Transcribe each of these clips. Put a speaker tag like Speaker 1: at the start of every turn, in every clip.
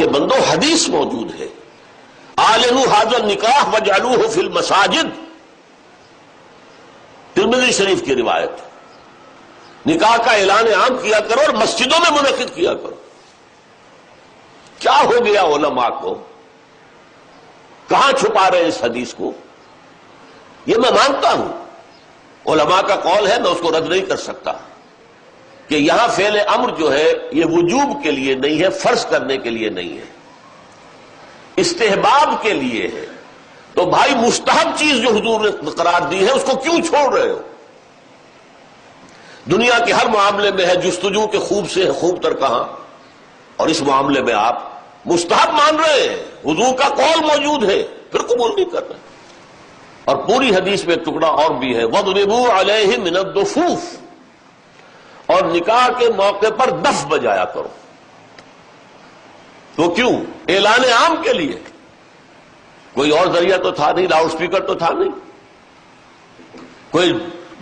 Speaker 1: کے بندو حدیث موجود ہے، اعلنوا ھذا النکاح واجعلوہ فی المساجد، ترمذی شریف کی روایت، نکاح کا اعلان عام کیا کرو اور مسجدوں میں منعقد کیا کرو۔ کیا ہو گیا علماء کو؟ کہاں چھپا رہے اس حدیث کو؟ یہ میں مانتا ہوں، علماء کا قول ہے، میں اس کو رد نہیں کر سکتا کہ یہاں فعل امر جو ہے یہ وجوب کے لیے نہیں ہے، فرض کرنے کے لیے نہیں ہے، استحباب کے لیے ہے۔ تو بھائی مستحب چیز جو حضور نے قرار دی ہے اس کو کیوں چھوڑ رہے ہو؟ دنیا کے ہر معاملے میں ہے جستجو کے خوب سے خوب تر کہاں، اور اس معاملے میں آپ مستحب مان رہے ہیں، حضور کا قول موجود ہے پھر قبول نہیں کر رہے۔ اور پوری حدیث میں ایک ٹکڑا اور بھی ہے، وَاضْرِبُوا عَلَيْهِمْ مِنَ الدُّفُوفِ، اور نکاح کے موقع پر دف بجایا کرو۔ تو کیوں؟ اعلان عام کے لیے، کوئی اور ذریعہ تو تھا نہیں، لاؤڈ سپیکر تو تھا نہیں، کوئی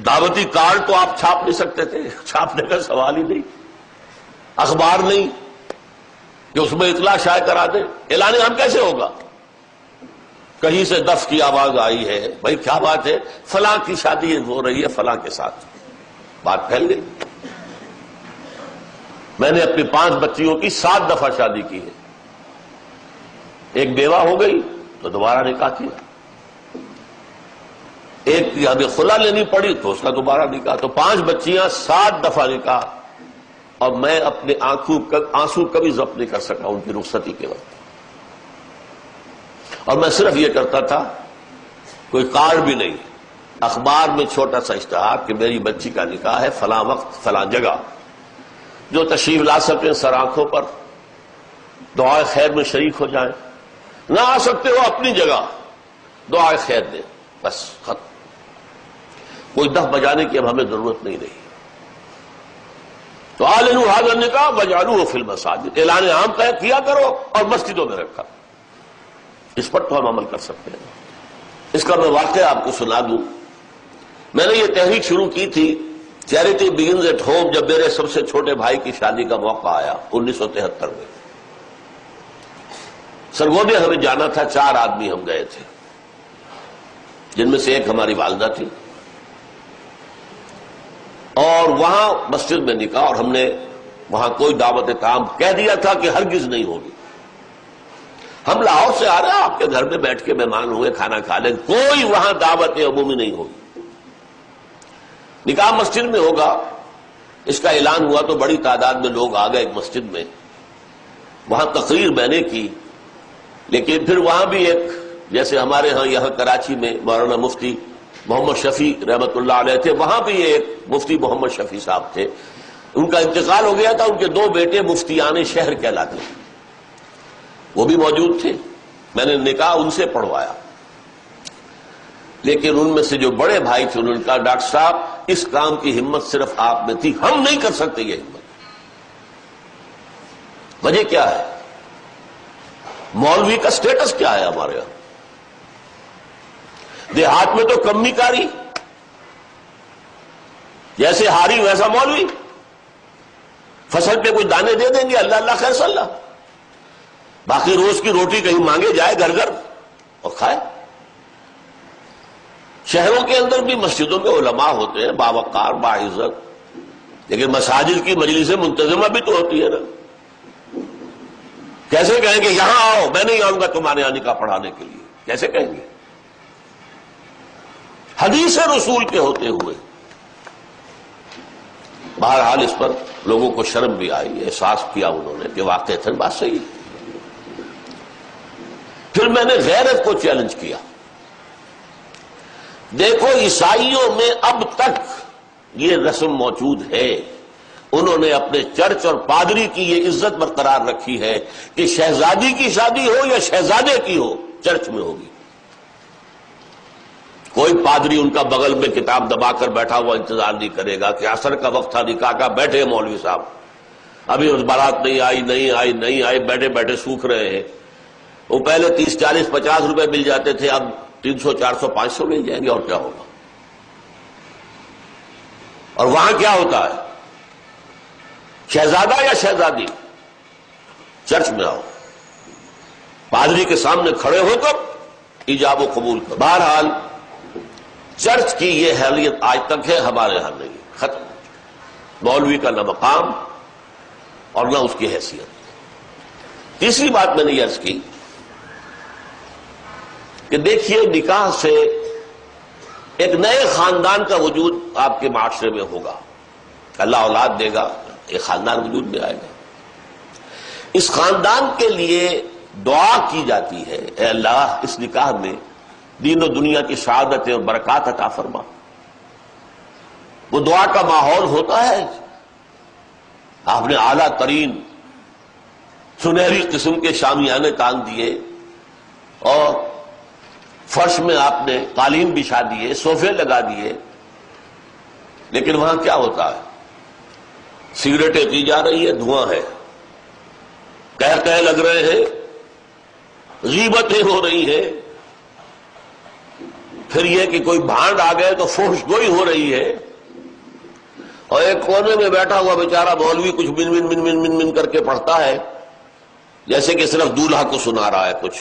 Speaker 1: دعوتی کارڈ تو آپ چھاپ نہیں سکتے تھے، چھاپنے کا سوال ہی نہیں، اخبار نہیں کہ اس میں اطلاع شائع کرا دیں۔ اعلان عام کیسے ہوگا؟ کہیں سے دف کی آواز آئی ہے، بھائی کیا بات ہے، فلاں کی شادی ہو رہی ہے فلاں کے ساتھ، بات پھیل گئی۔ میں نے اپنی 5 بچیوں کی 7 دفعہ شادی کی ہے، ایک بیوہ ہو گئی تو دوبارہ نکاح کیا، ایک کی ہمیں خلا لینی پڑی تو اس کا دوبارہ نکاح، تو 5 بچیاں 7 دفعہ نکاح، اور میں اپنے آنسو کبھی ضبط نہیں کر سکا ان کی رخصتی کے وقت۔ اور میں صرف یہ کرتا تھا، کوئی کارڈ بھی نہیں، اخبار میں چھوٹا سا اشتہار کہ میری بچی کا نکاح ہے فلاں وقت فلاں جگہ، جو تشریف لا سکیں سر آنکھوں پر دعائے خیر میں شریک ہو جائیں، نہ آ سکتے ہو اپنی جگہ دعائے خیر دیں، بس ختم۔ کوئی دف بجانے کی اب ہمیں ضرورت نہیں رہی۔ تو اعلنوا ھذا النکاح واجعلوہ فی المساجد، اعلان عام کیا کرو اور مسجدوں میں رکھا، اس پر تو ہم عمل کر سکتے ہیں۔ اس کا میں واقعہ آپ کو سنا دوں۔ میں نے یہ تحریک شروع کی تھی چیریٹی بگنز ایٹ ہوم جب میرے سب سے چھوٹے بھائی کی شادی کا موقع آیا 1973 میں۔ سرگودے ہمیں جانا تھا، 4 آدمی ہم گئے تھے، جن میں سے ایک ہماری والدہ تھی، اور وہاں مسجد میں نکاح، اور ہم نے وہاں کوئی دعوت کام کہہ دیا تھا کہ ہرگز نہیں ہوگی۔ ہم لاہور سے آ رہے ہیں، آپ کے گھر میں بیٹھ کے مہمان ہوئے، کھانا کھا لیں، کوئی وہاں دعوت عمومی نہیں ہوگی، نکاح مسجد میں ہوگا۔ اس کا اعلان ہوا تو بڑی تعداد میں لوگ آ گئے ایک مسجد میں، وہاں تقریر میں نے کی، لیکن پھر وہاں بھی ایک، جیسے ہمارے ہاں یہاں کراچی میں مولانا مفتی محمد شفیع رحمۃ اللہ علیہ تھے، وہاں بھی ایک مفتی محمد شفیع صاحب تھے، ان کا انتقال ہو گیا تھا، ان کے 2 بیٹے مفتیان شہر کہلاتے ہیں، وہ بھی موجود تھے، میں نے نکاح ان سے پڑھوایا۔ لیکن ان میں سے جو بڑے بھائی تھے انہوں نے کہا ڈاکٹر صاحب اس کام کی ہمت صرف آپ میں تھی، ہم نہیں کر سکتے یہ ہمت۔ وجہ کیا ہے؟ مولوی کا سٹیٹس کیا ہے ہمارے یہاں؟ دیہات میں تو کمی کاری، جیسے ہاری ویسا مولوی، فصل پہ کوئی دانے دے دیں گے اللہ اللہ خیر صلی اللہ، باقی روز کی روٹی کہیں مانگے جائے گھر گھر اور کھائے۔ شہروں کے اندر بھی مسجدوں میں علماء ہوتے ہیں باوقار باعزت، لیکن مساجد کی مجلسیں منتظمہ بھی تو ہوتی ہے نا۔ کیسے کہیں گے یہاں آؤ، میں نہیں آؤں گا تمہارے یہاں نکاح پڑھانے کے لیے، کیسے کہیں گے؟ حدیث رسول کے ہوتے ہوئے۔ بہرحال اس پر لوگوں کو شرم بھی آئی، احساس کیا انہوں نے کہ واقعتاً بات صحیح ہے۔ پھر میں نے غیرت کو چیلنج کیا۔ دیکھو عیسائیوں میں اب تک یہ رسم موجود ہے، انہوں نے اپنے چرچ اور پادری کی یہ عزت برقرار رکھی ہے کہ شہزادی کی شادی ہو یا شہزادے کی ہو چرچ میں ہوگی۔ کوئی پادری ان کا بغل میں کتاب دبا کر بیٹھا ہوا انتظار نہیں کرے گا کہ عصر کا وقت تھا نکاح کا، بیٹھے مولوی صاحب ابھی اس بارات نہیں آئی، بیٹھے بیٹھے سوکھ رہے ہیں۔ وہ پہلے 30 40 50 روپے مل جاتے تھے، اب 300 400 500 مل جائیں گے، اور کیا ہوگا؟ اور وہاں کیا ہوتا ہے؟ شہزادہ یا شہزادی چرچ میں آؤ، پادری کے سامنے کھڑے ہو کر ایجاب و قبول کرو. بہرحال چرچ کی یہ حیثیت آج تک ہے، ہمارے یہاں نہیں، ختم. مولوی کا نہ مقام اور نہ اس کی حیثیت. تیسری بات میں نے یہ عرض کی کہ دیکھیے نکاح سے ایک نئے خاندان کا وجود آپ کے معاشرے میں ہوگا. اللہ اولاد دے گا، ایک خاندان وجود میں آئے گا. اس خاندان کے لیے دعا کی جاتی ہے، اے اللہ اس نکاح میں دین و دنیا کی سعادت اور برکات عطا فرما. وہ دعا کا ماحول ہوتا ہے. آپ نے اعلیٰ ترین سنہری قسم کے شامیانے تان دیے اور فرش میں آپ نے قالین بچھا دیے، صوفے لگا دیے، لیکن وہاں کیا ہوتا ہے؟ سگریٹیں پی جا رہی ہے، دھواں ہے، کہہ لگ رہے ہیں، غیبتیں ہو رہی ہیں. پھر یہ کہ کوئی بھانڈ آ گئے تو فحش گوئی ہو رہی ہے، اور ایک کونے میں بیٹھا ہوا بیچارہ مولوی کچھ من من من من من من کر کے پڑھتا ہے، جیسے کہ صرف دولہا کو سنا رہا ہے کچھ،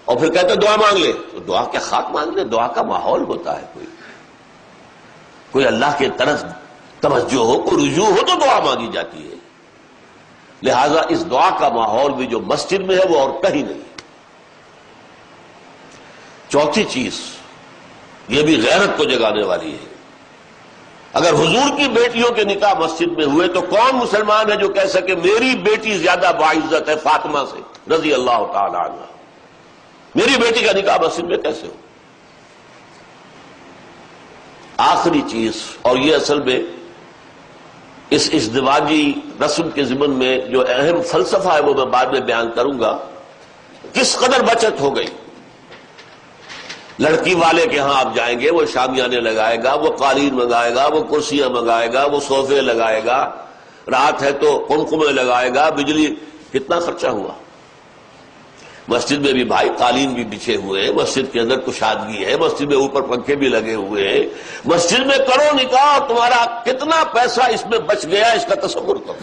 Speaker 1: اور پھر کہتے دعا مانگ لے. تو دعا کیا خاک مانگ لے؟ دعا کا ماحول ہوتا ہے، کوئی اللہ کے طرف توجہ ہو، کوئی رجوع ہو تو دعا مانگی جاتی ہے. لہذا اس دعا کا ماحول بھی جو مسجد میں ہے وہ اور کہیں نہیں. چوتھی چیز یہ بھی غیرت کو جگانے والی ہے. اگر حضور کی بیٹیوں کے نکاح مسجد میں ہوئے تو کون مسلمان ہے جو کہہ سکے میری بیٹی زیادہ باعزت ہے فاطمہ سے رضی اللہ تعالی عنہ؟ میری بیٹی کا نکاح مسجد میں کیسے ہو؟ آخری چیز، اور یہ اصل میں اس ازدواجی رسم کے ضمن میں جو اہم فلسفہ ہے وہ میں بعد میں بیان کروں گا. کس قدر بچت ہو گئی. لڑکی والے کے ہاں آپ جائیں گے، وہ شامیانے لگائے گا، وہ قالین منگائے گا، وہ کرسیاں منگائے گا، وہ صوفے لگائے گا، رات ہے تو قمقمے لگائے گا، بجلی. کتنا خرچہ ہوا. مسجد میں بھی بھائی قالین بھی بچھے ہوئے ہیں، مسجد کے اندر کشادگی ہے، مسجد میں اوپر پنکھے بھی لگے ہوئے ہیں. مسجد میں کرو نکاح، تمہارا کتنا پیسہ اس میں بچ گیا اس کا تصور کرو.